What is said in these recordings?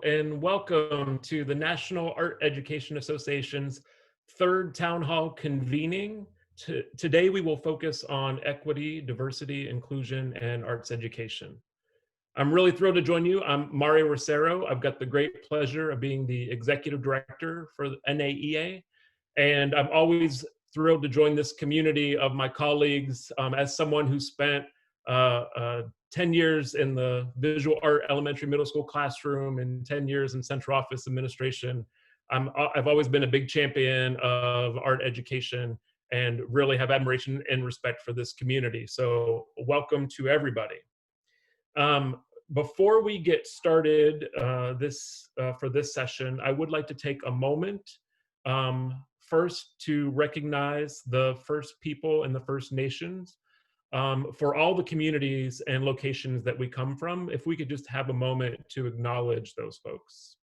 and welcome to the National Art Education Association's third town hall convening. Today we will focus on equity, diversity, inclusion, and arts education. I'm really thrilled to join you. I'm Mario Rosero. I've got the great pleasure of being the executive director for the NAEA, and I'm always thrilled to join this community of my colleagues as someone who spent 10 years in the visual art elementary middle school classroom and 10 years in central office administration. I've always been a big champion of art education and really have admiration and respect for this community. So welcome to everybody. Before we get started for this session, I would like to take a moment first to recognize the First People and the First Nations for all the communities and locations that we come from. If we could just have a moment to acknowledge those folks.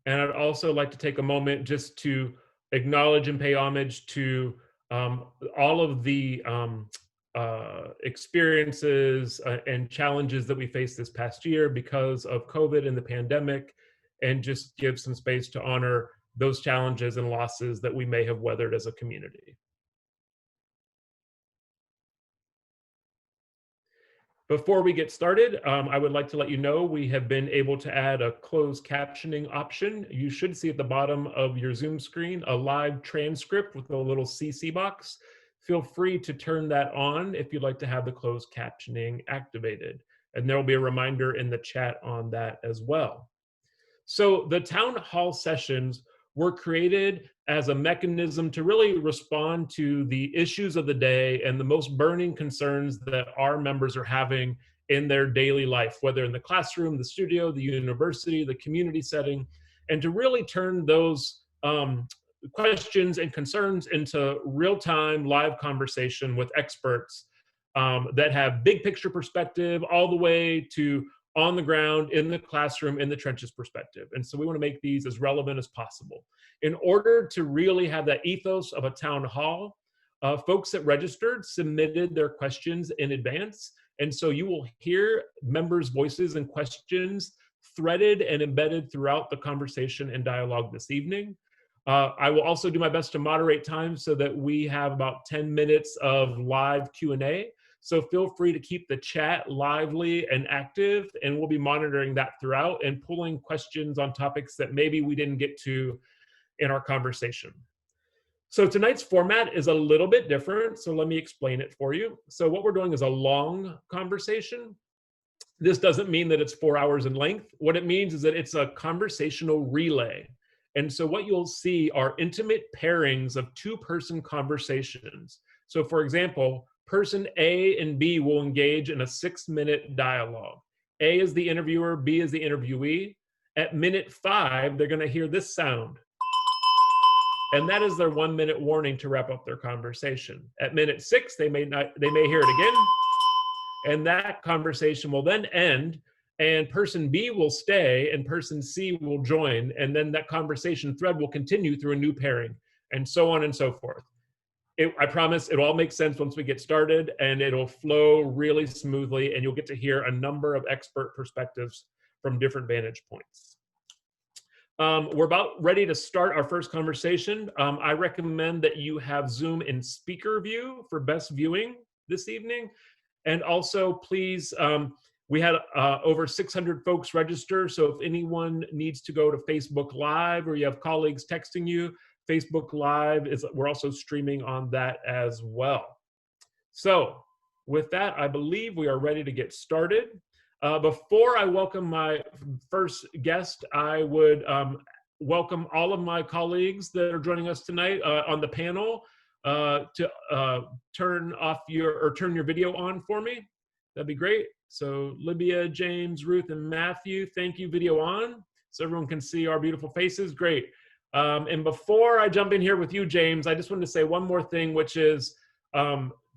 And I'd also like to take a moment just to acknowledge and pay homage to all of the experiences and challenges that we faced this past year because of COVID and the pandemic, and just give some space to honor those challenges and losses that we may have weathered as a community. Before we get started, I would like to let you know we have been able to add a closed captioning option. You should see at the bottom of your Zoom screen a live transcript with a little CC box. Feel free to turn that on if you'd like to have the closed captioning activated. And there will be a reminder in the chat on that as well. So the town hall sessions were created as a mechanism to really respond to the issues of the day and the most burning concerns that our members are having in their daily life, whether in the classroom, the studio, the university, the community setting, and to really turn those questions and concerns into real-time live conversation with experts that have big picture perspective all the way to on the ground, in the classroom, in the trenches perspective. And so we want to make these as relevant as possible. In order to really have that ethos of a town hall, folks that registered submitted their questions in advance. And so you will hear members' voices and questions threaded and embedded throughout the conversation and dialogue this evening. I will also do my best to moderate time so that we have about 10 minutes of live Q&A. So feel free to keep the chat lively and active, and we'll be monitoring that throughout and pulling questions on topics that maybe we didn't get to in our conversation. So tonight's format is a little bit different, so let me explain it for you. So what we're doing is a long conversation. This doesn't mean that it's 4 hours in length. What it means is that it's a conversational relay. And so what you'll see are intimate pairings of two-person conversations. So for example, person A and B will engage in a 6-minute dialogue. A is the interviewer, B is the interviewee. At minute 5, they're going to hear this sound. And that is their 1-minute warning to wrap up their conversation. At minute 6, they may hear it again. And that conversation will then end, and person B will stay and person C will join. And then that conversation thread will continue through a new pairing, and so on and so forth. I promise it'll all make sense once we get started, and it'll flow really smoothly, and you'll get to hear a number of expert perspectives from different vantage points. We're about ready to start our first conversation. I recommend that you have Zoom in speaker view for best viewing this evening. And also, please, we had over 600 folks register, so if anyone needs to go to Facebook Live or you have colleagues texting you, Facebook Live we're also streaming on that as well. So with that, I believe we are ready to get started. Before I welcome my first guest, I would welcome all of my colleagues that are joining us tonight on the panel to turn your video on for me. That'd be great. So Libya, James, Ruth, and Matthew, thank you, video on, so everyone can see our beautiful faces. Great. And before I jump in here with you, James, I just wanted to say one more thing, which is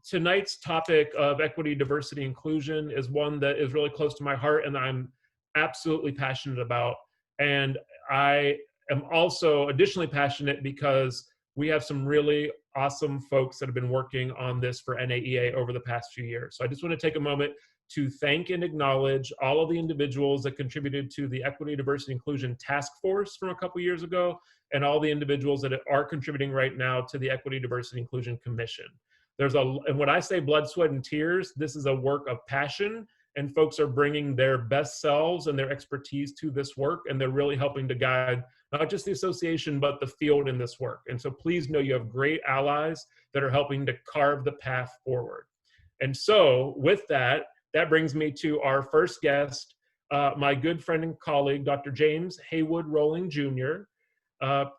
tonight's topic of equity, diversity, inclusion is one that is really close to my heart and I'm absolutely passionate about. And I am also additionally passionate because we have some really awesome folks that have been working on this for NAEA over the past few years. So I just want to take a moment to thank and acknowledge all of the individuals that contributed to the Equity, Diversity, Inclusion Task Force from a couple years ago, and all the individuals that are contributing right now to the Equity, Diversity, Inclusion Commission. And when I say blood, sweat, and tears, this is a work of passion, and folks are bringing their best selves and their expertise to this work, and they're really helping to guide not just the association, but the field in this work. And so please know you have great allies that are helping to carve the path forward. And so with that, that brings me to our first guest, my good friend and colleague, Dr. James Haywood Rowling Jr.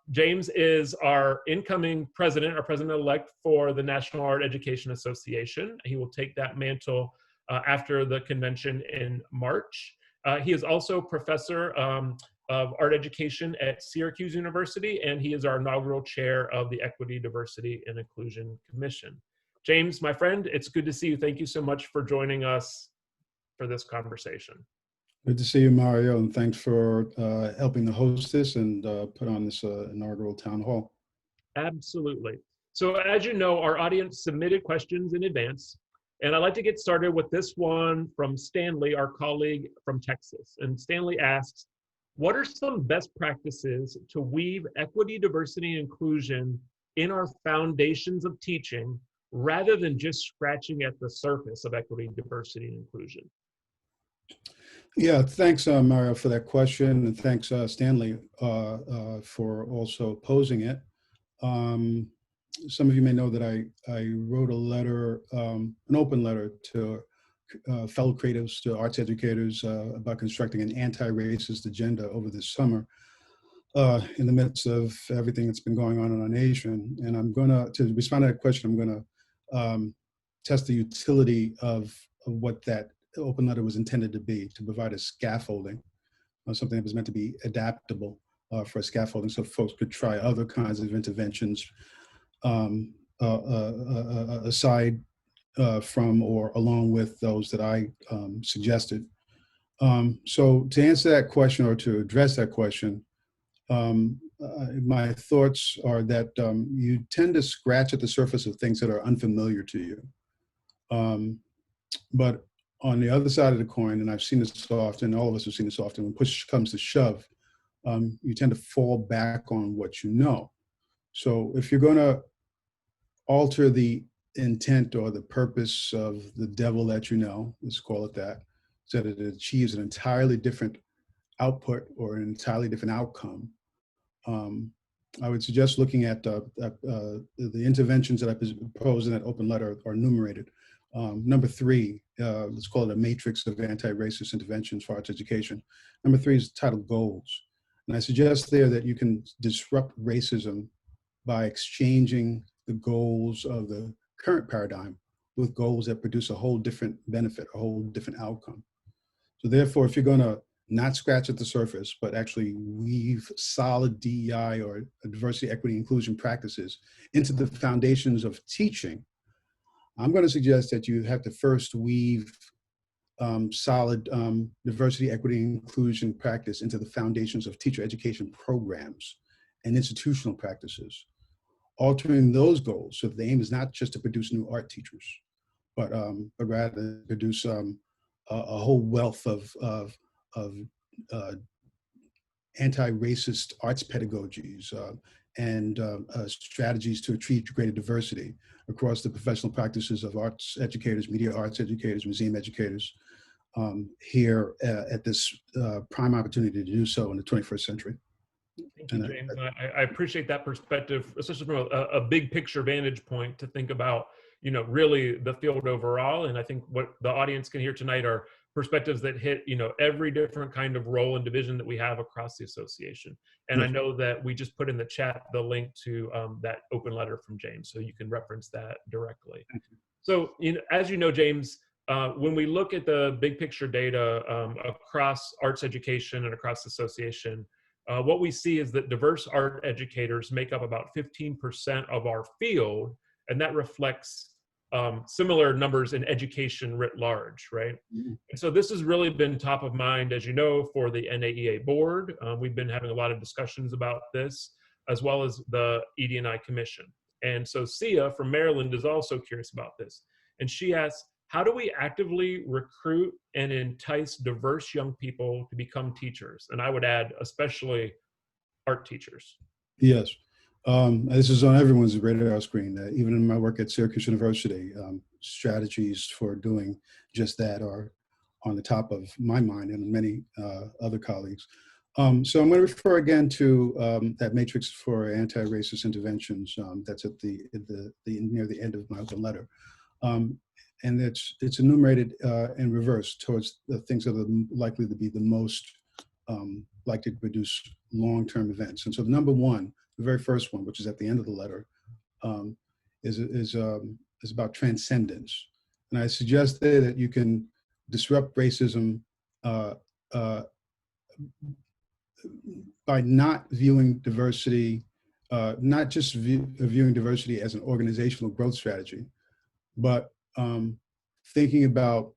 James is our incoming president, our president-elect for the National Art Education Association. He will take that mantle after the convention in March. He is also professor of art education at Syracuse University, and he is our inaugural chair of the Equity, Diversity, and Inclusion Commission. James, my friend, it's good to see you. Thank you so much for joining us for this conversation. Good to see you, Mario, and thanks for helping to host this and put on this inaugural town hall. Absolutely. So as you know, our audience submitted questions in advance, and I'd like to get started with this one from Stanley, our colleague from Texas. And Stanley asks, what are some best practices to weave equity, diversity, and inclusion in our foundations of teaching rather than just scratching at the surface of equity, diversity, and inclusion? Yeah, thanks, Mario, for that question, and thanks, Stanley, for also posing it. Some of you may know that I wrote a letter, an open letter to fellow creatives, to arts educators about constructing an anti-racist agenda over this summer in the midst of everything that's been going on in our nation. And I'm to respond to that question, I'm gonna test the utility of what that open letter was intended to be, to provide a scaffolding, something that was meant to be adaptable for a scaffolding, so folks could try other kinds of interventions aside from or along with those that I suggested. So to answer that question, or to address that question, my thoughts are that you tend to scratch at the surface of things that are unfamiliar to you. But on the other side of the coin, and I've seen this often, all of us have seen this often, when push comes to shove, you tend to fall back on what you know. So if you're going to alter the intent or the purpose of the devil that you know, let's call it that, so that it achieves an entirely different output or an entirely different outcome, I would suggest looking at the interventions that I propose in that open letter are enumerated. Number 3, let's call it a matrix of anti-racist interventions for arts education. Number 3 is titled goals. And I suggest there that you can disrupt racism by exchanging the goals of the current paradigm with goals that produce a whole different benefit, a whole different outcome. So therefore, if you're going to not scratch at the surface, but actually weave solid DEI or diversity, equity, inclusion practices into the foundations of teaching, I'm going to suggest that you have to first weave solid diversity, equity, and inclusion practice into the foundations of teacher education programs and institutional practices, altering those goals. So the aim is not just to produce new art teachers, but rather produce a whole wealth of anti-racist arts pedagogies and strategies to achieve greater diversity across the professional practices of arts educators, media arts educators, museum educators, here at this prime opportunity to do so in the 21st century. Thank you, James. I appreciate that perspective, especially from a big picture vantage point, to think about, really the field overall. And I think what the audience can hear tonight are perspectives that hit, every different kind of role and division that we have across the association. And I know that we just put in the chat the link to that open letter from James, so you can reference that directly. So, as you know, James, when we look at the big picture data across arts education and across the association, what we see is that diverse art educators make up about 15% of our field, and that reflects similar numbers in education writ large, right? Mm-hmm. And so this has really been top of mind, as you know, for the NAEA board. We've been having a lot of discussions about this, as well as the ED&I Commission. And so Sia from Maryland is also curious about this. And she asks, how do we actively recruit and entice diverse young people to become teachers? And I would add, especially art teachers. Yes. This is on everyone's radar screen. Even in my work at Syracuse University, strategies for doing just that are on the top of my mind and many other colleagues. So I'm going to refer again to that matrix for anti-racist interventions that's at near the end of my open letter. And it's enumerated in reverse towards the things that are likely to be the most likely to produce long-term events. And so the number one, the very first one, which is at the end of the letter, is about transcendence. And I suggest there that you can disrupt racism by not viewing diversity, not just viewing diversity as an organizational growth strategy, but thinking about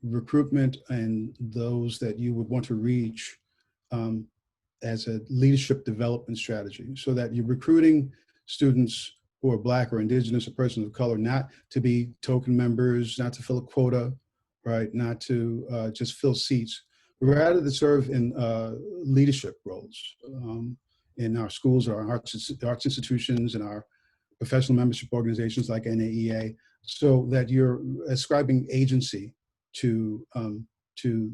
recruitment and those that you would want to reach as a leadership development strategy, so that you're recruiting students who are Black or Indigenous or persons of color, not to be token members, not to fill a quota, right? Not to just fill seats, but rather to serve in leadership roles in our schools or our arts institutions and our professional membership organizations like NAEA, so that you're ascribing agency to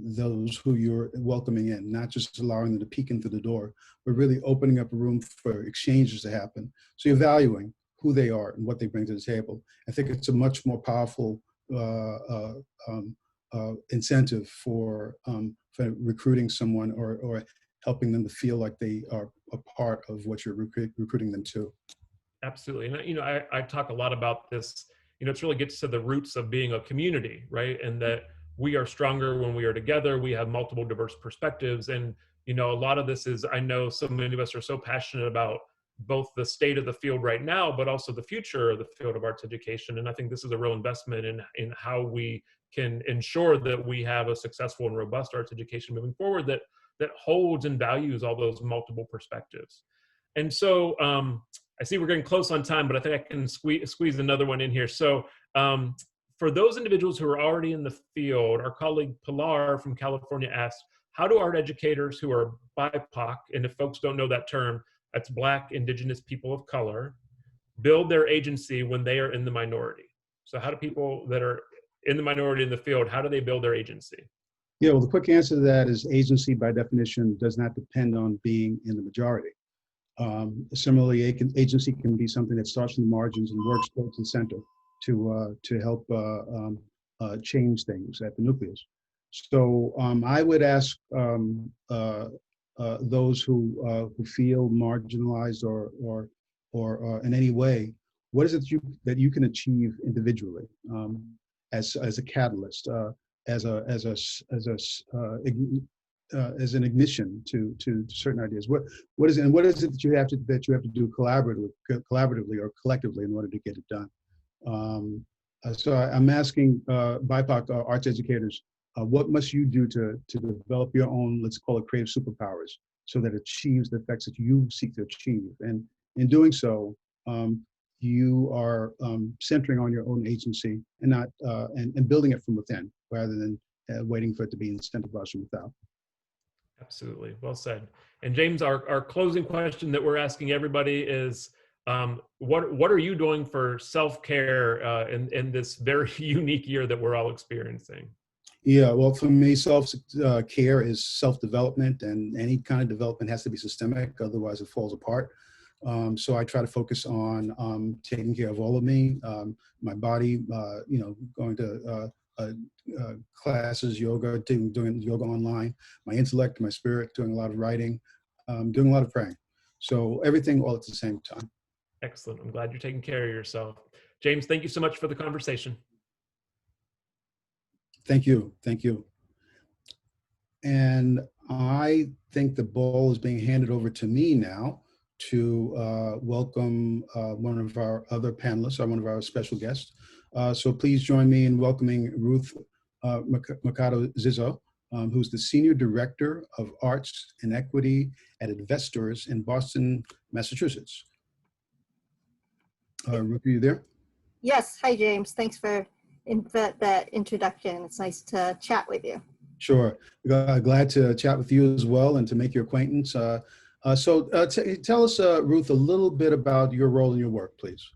those who you're welcoming in, not just allowing them to peek in through the door, but really opening up a room for exchanges to happen. So you're valuing who they are and what they bring to the table. I think it's a much more powerful incentive for recruiting someone or helping them to feel like they are a part of what you're recruiting them to. Absolutely. And I talk a lot about this. It really gets to the roots of being a community, right? And that we are stronger when we are together. We have multiple diverse perspectives. And, a lot of this is, I know so many of us are so passionate about both the state of the field right now, but also the future of the field of arts education. And I think this is a real investment in how we can ensure that we have a successful and robust arts education moving forward that holds and values all those multiple perspectives. And so I see we're getting close on time, but I think I can squeeze another one in here. So for those individuals who are already in the field, our colleague Pilar from California asked, how do art educators who are BIPOC, and if folks don't know that term, that's Black, Indigenous people of color, build their agency when they are in the minority? So how do people that are in the minority in the field, how do they build their agency? Yeah, well, the quick answer to that is agency by definition does not depend on being in the majority. Similarly, agency can be something that starts from the margins and works towards the center to help change things at the nucleus. So I would ask those who feel marginalized or in any way, what is it that you can achieve individually as a catalyst, as an ignition to certain ideas? What is it that you have to do collaboratively or collectively in order to get it done? So I'm asking BIPOC arts educators, what must you do to develop your own, let's call it creative superpowers, so that it achieves the effects that you seek to achieve? And in doing so, you are centering on your own agency and not and building it from within rather than waiting for it to be incentivized from without. Absolutely. Well said. And James, our closing question that we're asking everybody is, what are you doing for self-care in this very unique year that we're all experiencing? Yeah, well, for me, self-care is self-development, and any kind of development has to be systemic, otherwise it falls apart. So I try to focus on taking care of all of me, my body, going to classes, yoga, doing yoga online, my intellect, my spirit, doing a lot of writing, doing a lot of praying. So everything all at the same time. Excellent. I'm glad you're taking care of yourself. James, thank you so much for the conversation. Thank you. Thank you. And I think the ball is being handed over to me now to welcome one of our other panelists, or one of our special guests. So please join me in welcoming Ruth Mercado Zizzo, who's the Senior Director of Arts and Equity at Investors in Boston, Massachusetts. Ruth, are you there? Yes. Hi, James. Thanks for that introduction. It's nice to chat with you. Sure. Glad to chat with you as well and to make your acquaintance. Tell us, Ruth, a little bit about your role in your work, please.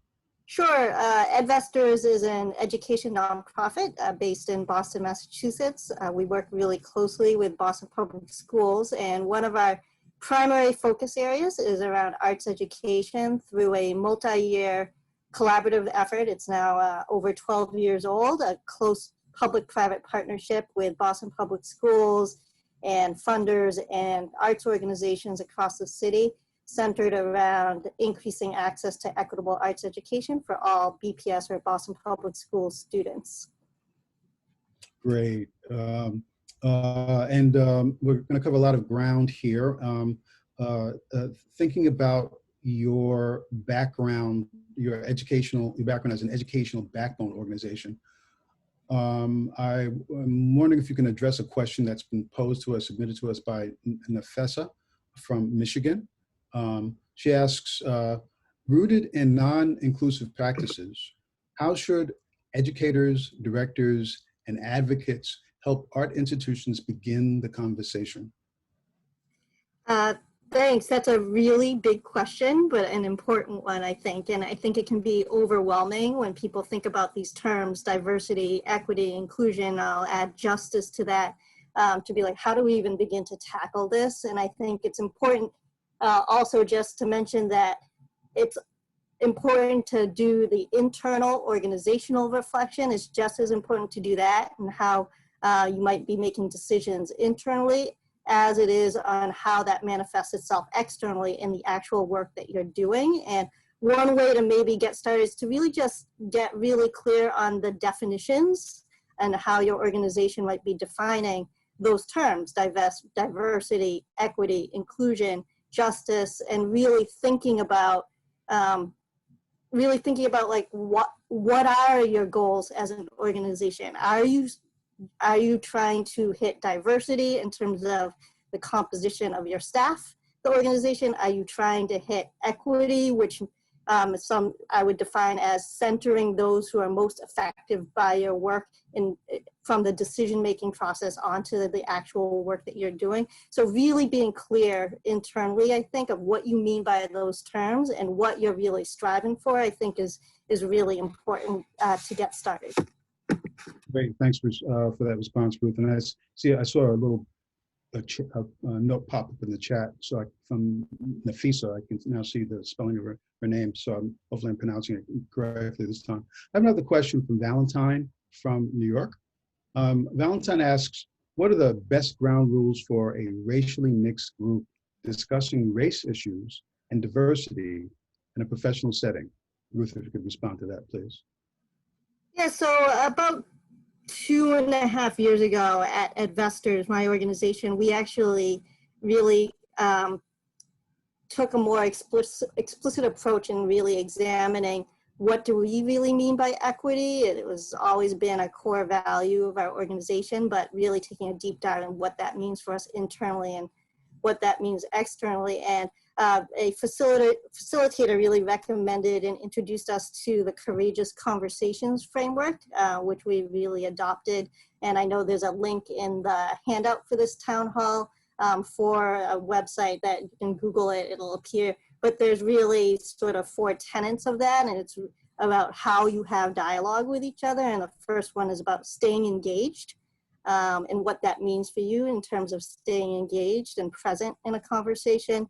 Sure. Edvestors is an education nonprofit based in Boston, Massachusetts. We work really closely with Boston Public Schools, and one of our primary focus areas is around arts education through a multi-year collaborative effort. It's now over 12 years old, a close public-private partnership with Boston Public Schools and funders and arts organizations across the city, centered around increasing access to equitable arts education for all BPS or Boston Public Schools students. Great. We're going to cover a lot of ground here. Thinking about your background, your background as an educational backbone organization, I'm wondering if you can address a question that's been posed to us, submitted to us by Nafessa from Michigan. She asks, rooted in non-inclusive practices, how should educators, directors, and advocates help art institutions begin the conversation? Thanks. That's a really big question, but an important one, I think. And I think it can be overwhelming when people think about these terms: diversity, equity, inclusion. I'll add justice to that, to be like, how do we even begin to tackle this? And I think it's important also just to mention that it's important to do the internal organizational reflection. It's just as important to do that, and how you might be making decisions internally, as it is on how that manifests itself externally in the actual work that you're doing. And one way to maybe get started is to really just get really clear on the definitions and how your organization might be defining those terms: diversity, equity, inclusion, justice, and really thinking about like what are your goals as an organization? Are you trying to hit diversity in terms of the composition of your staff, the organization? Are you trying to hit equity, which some I would define as centering those who are most effective by your work from the decision-making process onto the actual work that you're doing? So really being clear internally, I think, of what you mean by those terms and what you're really striving for, I think is really important to get started. Great, thanks for that response, Ruth. And I saw a little note pop up in the chat. So from Nafisa, I can now see the spelling of her name. So hopefully I'm pronouncing it correctly this time. I have another question from Valentine from New York. Valentine asks, what are the best ground rules for a racially mixed group discussing race issues and diversity in a professional setting? Ruth, if you could respond to that, please. Yeah, so about 2.5 years ago at Edvestors, my organization, we actually really took a more explicit approach in really examining what do we really mean by equity. It was always been a core value of our organization, but really taking a deep dive on what that means for us internally and what that means externally. And a facilitator really recommended and introduced us to the Courageous Conversations framework, which we really adopted. And I know there's a link in the handout for this town hall for a website that you can Google it, it'll appear. But there's really sort of 4 tenets of that, and it's about how you have dialogue with each other. And the first one is about staying engaged. And what that means for you in terms of staying engaged and present in a conversation.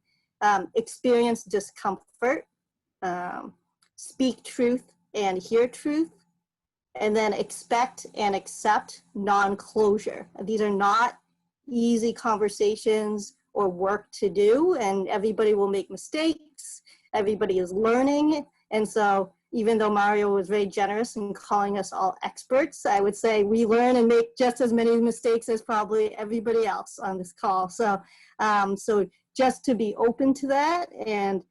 Experience discomfort, speak truth and hear truth, and then expect and accept non-closure. These are not easy conversations or work to do, and everybody will make mistakes. Everybody is learning. And so even though Mario was very generous in calling us all experts, I would say we learn and make just as many mistakes as probably everybody else on this call. So, so just to be open to that and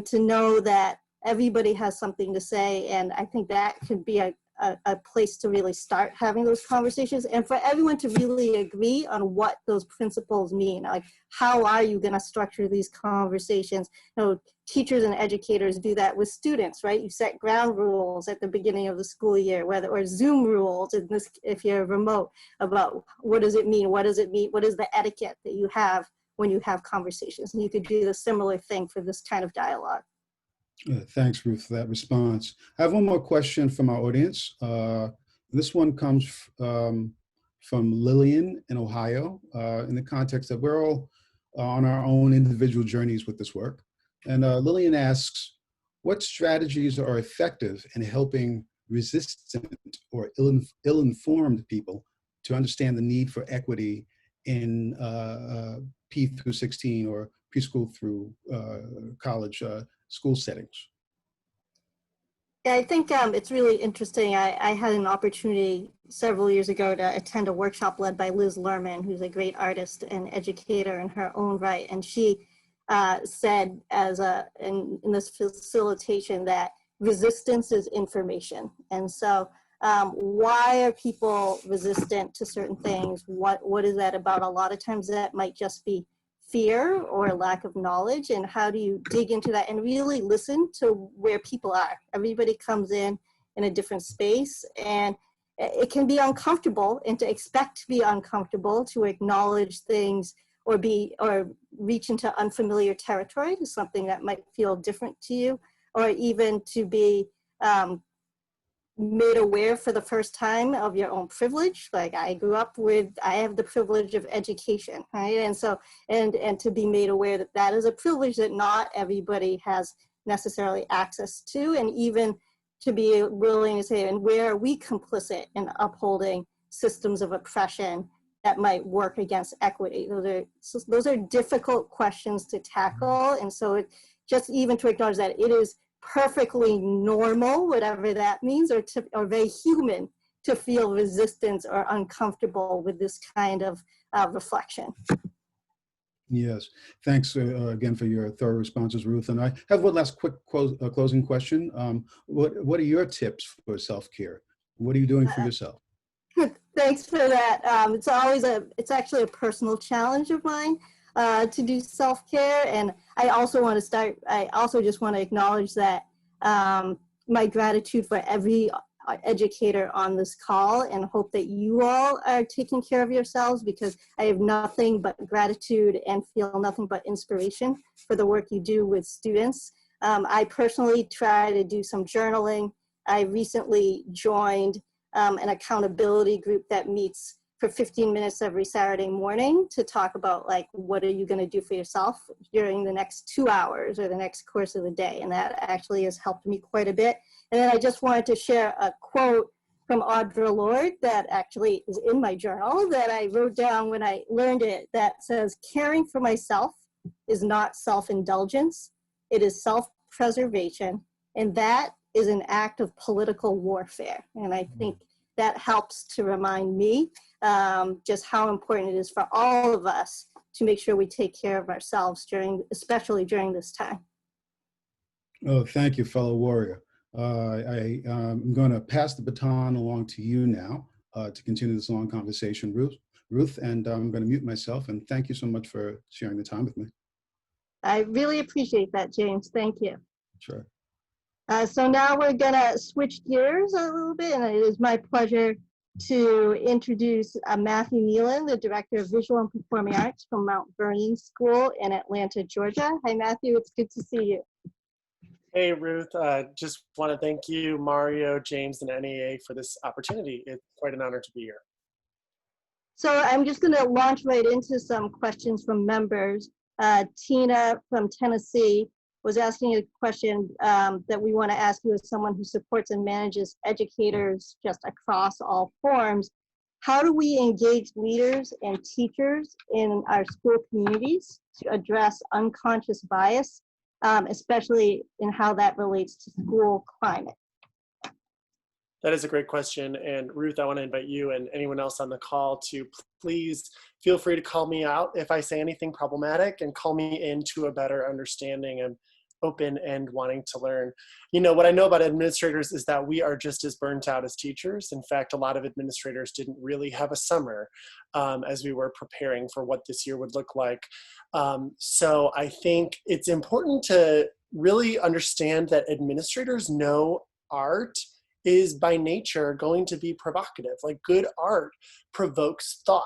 to know that everybody has something to say. And I think that could be a a place to really start having those conversations, and for everyone to really agree on what those principles mean. Like, how are you going to structure these conversations? You know, teachers and educators do that with students, right? You set ground rules at the beginning of the school year, whether, or Zoom rules, in this, if you're remote, about what does it mean? What does it mean? What is the etiquette that you have when you have conversations? And you could do the similar thing for this kind of dialogue. Thanks, Ruth, for that response. I have one more question from our audience. This one comes from Lillian in Ohio, in the context that we're all on our own individual journeys with this work. And Lillian asks, what strategies are effective in helping resistant or ill-informed people to understand the need for equity in P through 16 or preschool through college school settings? Yeah, I think it's really interesting. I had an opportunity several years ago to attend a workshop led by Liz Lerman, who's a great artist and educator in her own right. And she said in this facilitation that resistance is information. And so why are people resistant to certain things? What is that about? A lot of times that might just be fear or lack of knowledge, and how do you dig into that and really listen to where people are? Everybody comes in a different space, and it can be uncomfortable, and to expect to be uncomfortable, to acknowledge things or reach into unfamiliar territory, to something that might feel different to you, or even to be made aware for the first time of your own privilege. Like, I have the privilege of education, right? And so, and to be made aware that that is a privilege that not everybody has necessarily access to, and even to be willing to say, and where are we complicit in upholding systems of oppression that might work against equity? Those are difficult questions to tackle. And so just even to acknowledge that it is perfectly normal, whatever that means, or very human, to feel resistance or uncomfortable with this kind of reflection. Yes, thanks again for your thorough responses, Ruth. And I have one last quick closing question. What are your tips for self-care? What are you doing for yourself? Thanks for that. It's actually a personal challenge of mine to do self-care. And I also just want to acknowledge that my gratitude for every educator on this call, and hope that you all are taking care of yourselves, because I have nothing but gratitude and feel nothing but inspiration for the work you do with students. I personally try to do some journaling. I recently joined an accountability group that meets for 15 minutes every Saturday morning to talk about, like, what are you going to do for yourself during the next 2 hours or the next course of the day. And that actually has helped me quite a bit. And then I just wanted to share a quote from Audre Lorde that actually is in my journal that I wrote down when I learned it, that says, caring for myself is not self-indulgence, it is self-preservation. And that is an act of political warfare. And I think that helps to remind me just how important it is for all of us to make sure we take care of ourselves especially during this time. Oh, thank you, fellow warrior. I'm going to pass the baton along to you now to continue this long conversation, Ruth, and I'm going to mute myself, and thank you so much for sharing the time with me. I really appreciate that, James. Thank you. Sure. So now we're going to switch gears a little bit, and it is my pleasure to introduce Matthew Nieland, the Director of Visual and Performing Arts from Mount Vernon School in Atlanta, Georgia. Hi, Matthew. It's good to see you. Hey, Ruth. Just want to thank you, Mario, James, and NAEA for this opportunity. It's quite an honor to be here. So I'm just going to launch right into some questions from members. Tina from Tennessee was asking a question that we want to ask you as someone who supports and manages educators just across all forms. How do we engage leaders and teachers in our school communities to address unconscious bias, especially in how that relates to school climate? That is a great question. And Ruth, I want to invite you and anyone else on the call to please feel free to call me out if I say anything problematic, and call me into a better understanding. open and wanting to learn. You know, what I know about administrators is that we are just as burnt out as teachers. In fact, a lot of administrators didn't really have a summer as we were preparing for what this year would look like. So I think it's important to really understand that administrators know art is by nature going to be provocative. Like, good art provokes thought.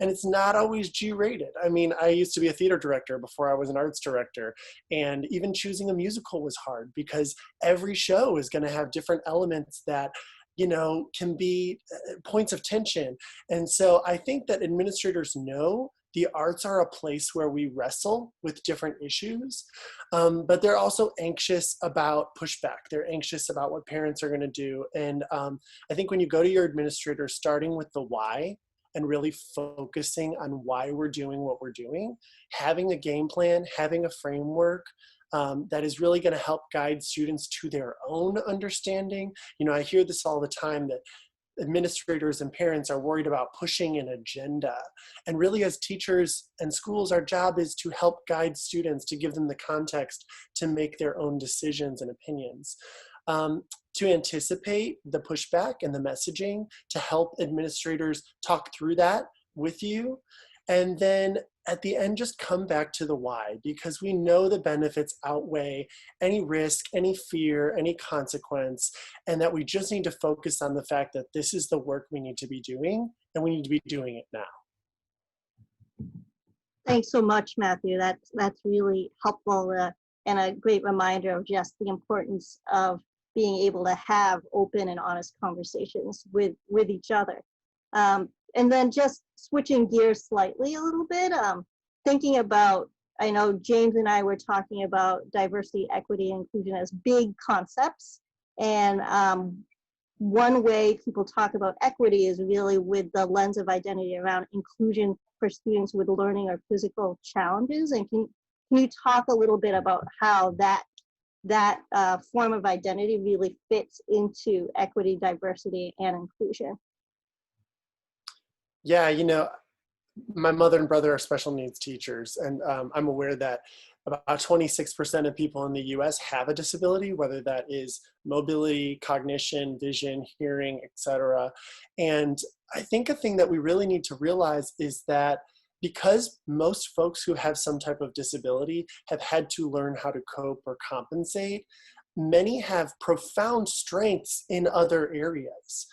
And it's not always G-rated. I mean, I used to be a theater director before I was an arts director. And even choosing a musical was hard because every show is going to have different elements that, you know, can be points of tension. And so I think that administrators know the arts are a place where we wrestle with different issues, but they're also anxious about pushback. They're anxious about what parents are going to do. And I think when you go to your administrator, starting with the why, and really focusing on why we're doing what we're doing, having a game plan, having a framework that is really going to help guide students to their own understanding. You know, I hear this all the time, that administrators and parents are worried about pushing an agenda. And really, as teachers and schools, our job is to help guide students, to give them the context to make their own decisions and opinions. To anticipate the pushback and the messaging, to help administrators talk through that with you. And then at the end, just come back to the why, because we know the benefits outweigh any risk, any fear, any consequence, and that we just need to focus on the fact that this is the work we need to be doing, and we need to be doing it now. Thanks so much, Matthew. That's really helpful and a great reminder of just the importance of being able to have open and honest conversations with each other. And then just switching gears slightly a little bit, thinking about, I know James and I were talking about diversity, equity, and inclusion as big concepts. And one way people talk about equity is really with the lens of identity around inclusion for students with learning or physical challenges. And can you talk a little bit about how that form of identity really fits into equity, diversity, and inclusion? Yeah, you know, my mother and brother are special needs teachers, and I'm aware that about 26% of people in the US have a disability, whether that is mobility, cognition, vision, hearing, etc. And I think a thing that we really need to realize is that because most folks who have some type of disability have had to learn how to cope or compensate, many have profound strengths in other areas.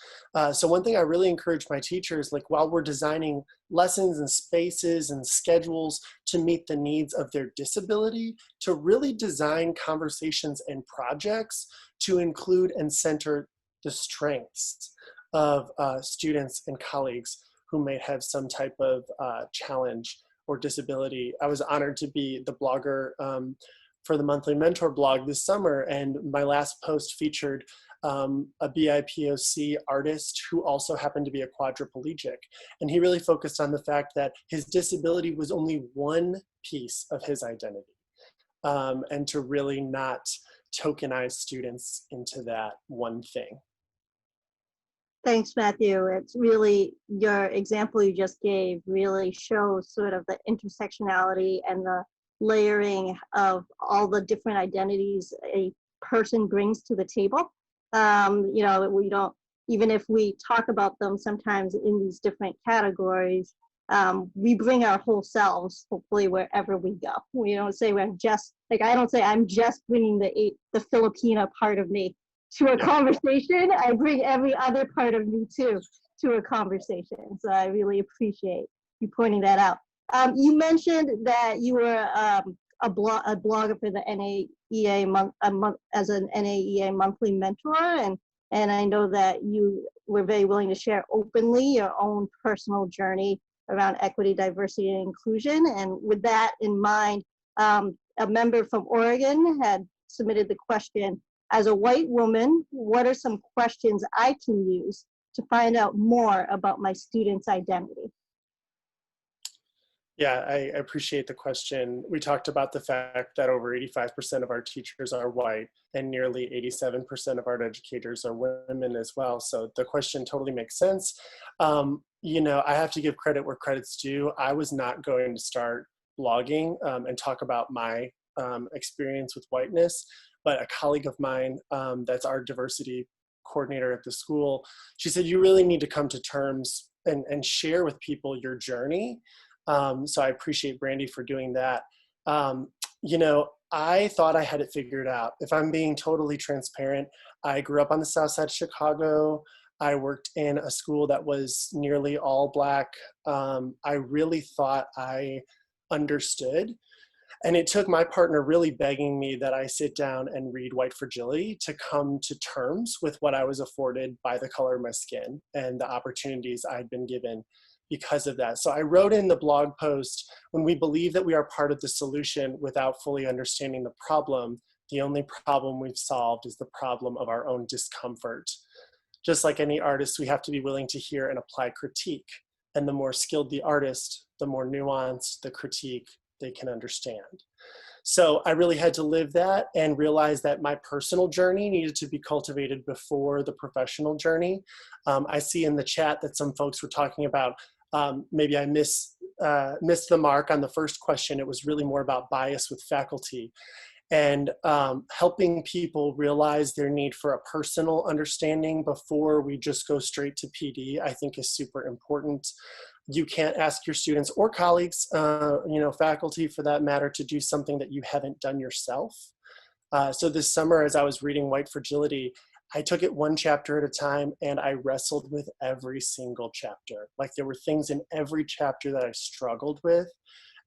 So one thing I really encourage my teachers, like while we're designing lessons and spaces and schedules to meet the needs of their disability, to really design conversations and projects to include and center the strengths of students and colleagues who may have some type of challenge or disability. I was honored to be the blogger for the monthly mentor blog this summer, and my last post featured a BIPOC artist who also happened to be a quadriplegic. And he really focused on the fact that his disability was only one piece of his identity, and to really not tokenize students into that one thing. Thanks, Matthew. It's really, your example you just gave really shows sort of the intersectionality and the layering of all the different identities a person brings to the table. You know, we don't, even if we talk about them sometimes in these different categories, we bring our whole selves, hopefully, wherever we go. We don't say we're just, like, I don't say I'm just bringing the Filipina part of me to a conversation. I bring every other part of me too to a conversation. So I really appreciate you pointing that out. You mentioned that you were a blogger for the NAEA as an NAEA monthly mentor, and I know that you were very willing to share openly your own personal journey around equity, diversity, and inclusion. And with that in mind, a member from Oregon had submitted the question, as a white woman, what are some questions I can use to find out more about my student's identity? Yeah, I appreciate the question. We talked about the fact that over 85% of our teachers are white and nearly 87% of our educators are women as well. So the question totally makes sense. You know, I have to give credit where credit's due. I was not going to start blogging and talk about my experience with whiteness, but a colleague of mine that's our diversity coordinator at the school, she said, you really need to come to terms and share with people your journey. So I appreciate Brandy for doing that. You know, I thought I had it figured out. If I'm being totally transparent, I grew up on the south side of Chicago. I worked in a school that was nearly all Black. I really thought I understood. And it took my partner really begging me that I sit down and read White Fragility to come to terms with what I was afforded by the color of my skin and the opportunities I'd been given because of that. So I wrote in the blog post, when we believe that we are part of the solution without fully understanding the problem, the only problem we've solved is the problem of our own discomfort. Just like any artist, we have to be willing to hear and apply critique. And the more skilled the artist, the more nuanced the critique they can understand. So I really had to live that and realize that my personal journey needed to be cultivated before the professional journey. I see in the chat that some folks were talking about, maybe I missed the mark on the first question. It was really more about bias with faculty. And helping people realize their need for a personal understanding before we just go straight to PD, I think is super important. You can't ask your students or colleagues, you know, faculty for that matter, to do something that you haven't done yourself. So this summer, as I was reading White Fragility, I took it one chapter at a time and I wrestled with every single chapter. Like there were things in every chapter that I struggled with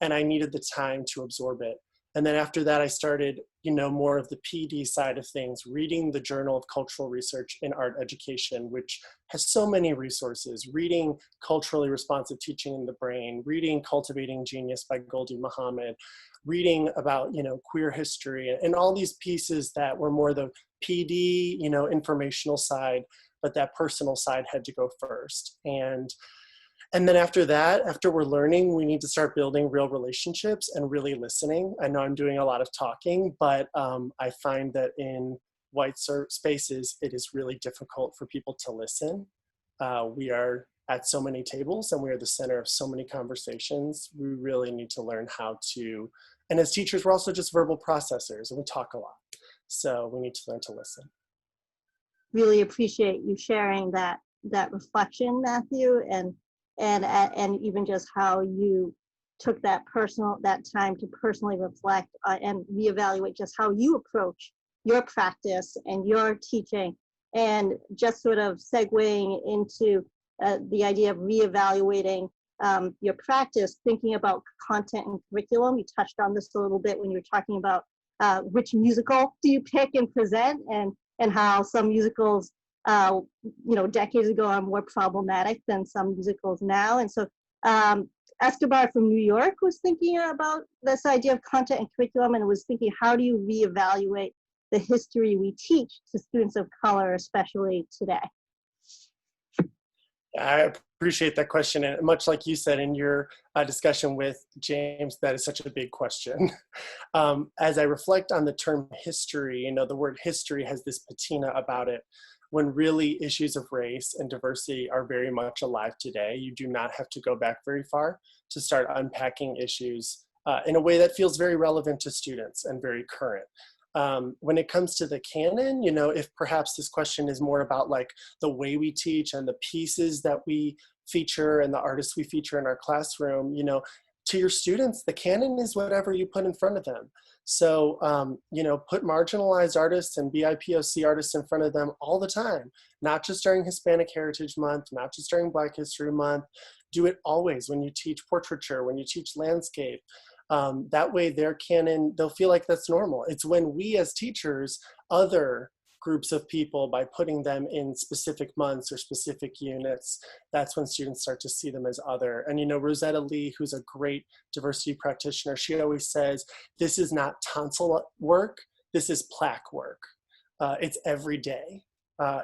and I needed the time to absorb it. And then after that, I started, you know, more of the PD side of things, reading the Journal of Cultural Research in Art Education, which has so many resources, reading Culturally Responsive Teaching in the Brain, reading Cultivating Genius by Goldie Muhammad, reading about, you know, queer history and all these pieces that were more the PD, you know, informational side, but that personal side had to go first. And then after that, after we're learning, we need to start building real relationships and really listening. I know I'm doing a lot of talking, but I find that in white spaces, it is really difficult for people to listen. We are at so many tables and we are the center of so many conversations. We really need to learn how to, and as teachers, we're also just verbal processors and we talk a lot. So we need to learn to listen. Really appreciate you sharing that reflection, Matthew, and even just how you took that time to personally reflect and reevaluate just how you approach your practice and your teaching, and just sort of segueing into the idea of reevaluating your practice, thinking about content and curriculum. You touched on this a little bit when you were talking about which musical do you pick and present, and how some musicals you know, decades ago are more problematic than some musicals now. And so Escobar from New York was thinking about this idea of content and curriculum, and was thinking, how do you reevaluate the history we teach to students of color, especially today? I appreciate that question. And much like you said in your discussion with James, that is such a big question. As I reflect on the term history, you know, the word history has this patina about it, when really issues of race and diversity are very much alive today. You do not have to go back very far to start unpacking issues in a way that feels very relevant to students and very current. When it comes to the canon, you know, if perhaps this question is more about like the way we teach and the pieces that we feature and the artists we feature in our classroom, you know, to your students, the canon is whatever you put in front of them. So, you know, put marginalized artists and BIPOC artists in front of them all the time, not just during Hispanic Heritage Month, not just during Black History Month. Do it always when you teach portraiture, when you teach landscape. That way their canon, they'll feel like that's normal. It's when we as teachers, other groups of people, by putting them in specific months or specific units, that's when students start to see them as other. And you know, Rosetta Lee, who's a great diversity practitioner, she always says, this is not tonsil work, this is plaque work. It's every day.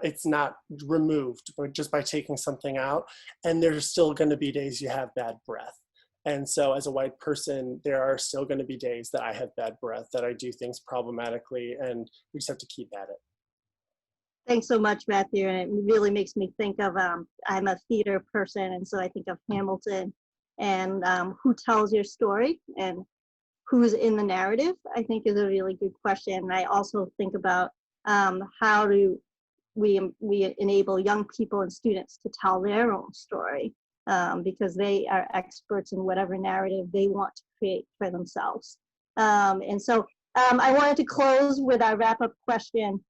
It's not removed just by taking something out. And there's still gonna be days you have bad breath. And so as a white person, there are still gonna be days that I have bad breath, that I do things problematically, and we just have to keep at it. Thanks so much, Matthew. And it really makes me think of, I'm a theater person, and so I think of Hamilton and Who Tells Your Story. And who's in the narrative, I think is a really good question. And I also think about how do we enable young people and students to tell their own story, because they are experts in whatever narrative they want to create for themselves. And so I wanted to close with our wrap-up question,